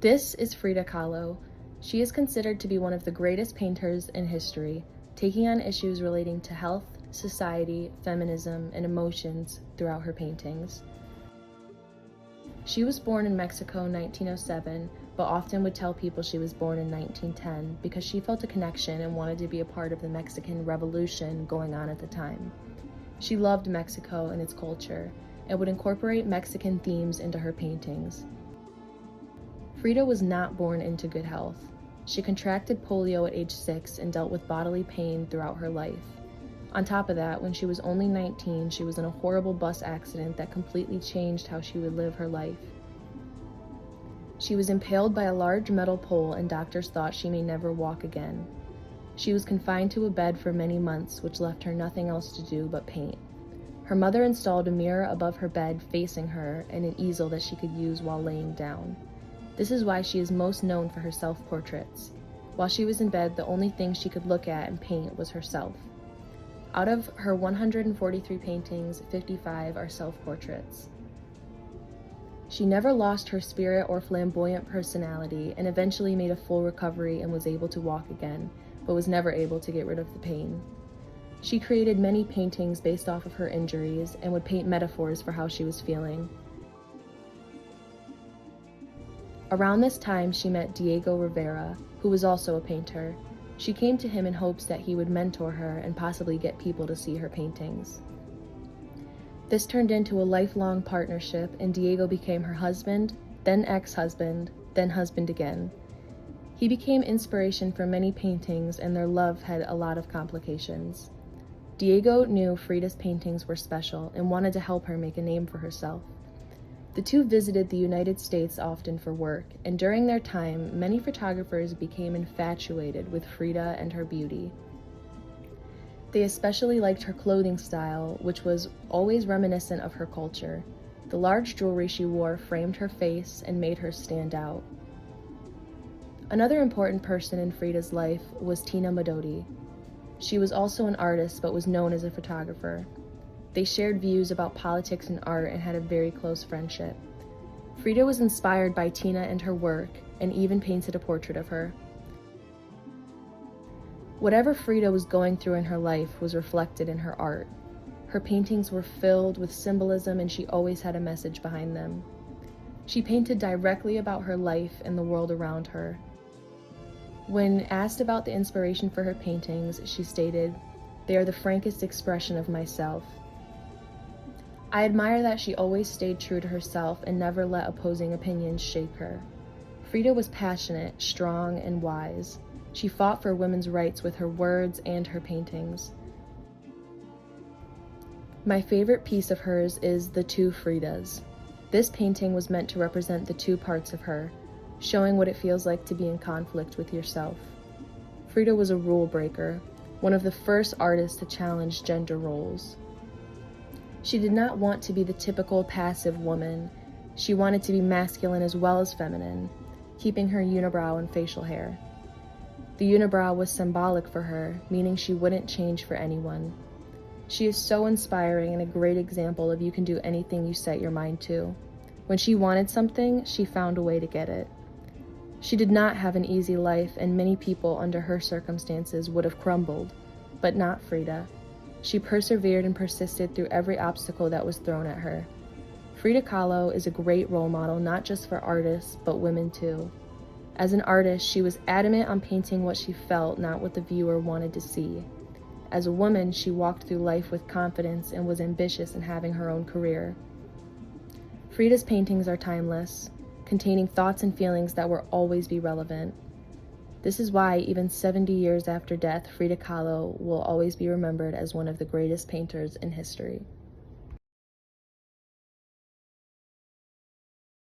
This is Frida Kahlo. She is considered to be one of the greatest painters in history, taking on issues relating to health, society, feminism, and emotions throughout her paintings. She was born in Mexico in 1907, but often would tell people she was born in 1910 because she felt a connection and wanted to be a part of the Mexican Revolution going on at the time. She loved Mexico and its culture, and would incorporate Mexican themes into her paintings. Frida was not born into good health. She contracted polio at age 6 and dealt with bodily pain throughout her life. On top of that, when she was only 19, she was in a horrible bus accident that completely changed how she would live her life. She was impaled by a large metal pole, and doctors thought she may never walk again. She was confined to a bed for many months, which left her nothing else to do but paint. Her mother installed a mirror above her bed facing her and an easel that she could use while laying down. This is why she is most known for her self-portraits. While she was in bed, the only thing she could look at and paint was herself. Out of her 143 paintings, 55 are self-portraits. She never lost her spirit or flamboyant personality, and eventually made a full recovery and was able to walk again, but was never able to get rid of the pain. She created many paintings based off of her injuries and would paint metaphors for how she was feeling. Around this time, she met Diego Rivera, who was also a painter. She came to him in hopes that he would mentor her and possibly get people to see her paintings. This turned into a lifelong partnership, and Diego became her husband, then ex-husband, then husband again. He became inspiration for many paintings, and their love had a lot of complications. Diego knew Frida's paintings were special and wanted to help her make a name for herself. The two visited the United States often for work, and during their time, many photographers became infatuated with Frida and her beauty. They especially liked her clothing style, which was always reminiscent of her culture. The large jewelry she wore framed her face and made her stand out. Another important person in Frida's life was Tina Modotti. She was also an artist, but was known as a photographer. They shared views about politics and art and had a very close friendship. Frida was inspired by Tina and her work, and even painted a portrait of her. Whatever Frida was going through in her life was reflected in her art. Her paintings were filled with symbolism, and she always had a message behind them. She painted directly about her life and the world around her. When asked about the inspiration for her paintings, she stated, "They are the frankest expression of myself." I admire that she always stayed true to herself and never let opposing opinions shake her. Frida was passionate, strong, and wise. She fought for women's rights with her words and her paintings. My favorite piece of hers is The Two Fridas. This painting was meant to represent the two parts of her, showing what it feels like to be in conflict with yourself. Frida was a rule breaker, one of the first artists to challenge gender roles. She did not want to be the typical passive woman. She wanted to be masculine as well as feminine, keeping her unibrow and facial hair. The unibrow was symbolic for her, meaning she wouldn't change for anyone. She is so inspiring and a great example of you can do anything you set your mind to. When she wanted something, she found a way to get it. She did not have an easy life, and many people under her circumstances would have crumbled, but not Frida. She persevered and persisted through every obstacle that was thrown at her. Frida Kahlo is a great role model, not just for artists, but women too. As an artist, she was adamant on painting what she felt, not what the viewer wanted to see. As a woman, she walked through life with confidence and was ambitious in having her own career. Frida's paintings are timeless, containing thoughts and feelings that will always be relevant. This is why, even 70 years after death, Frida Kahlo will always be remembered as one of the greatest painters in history.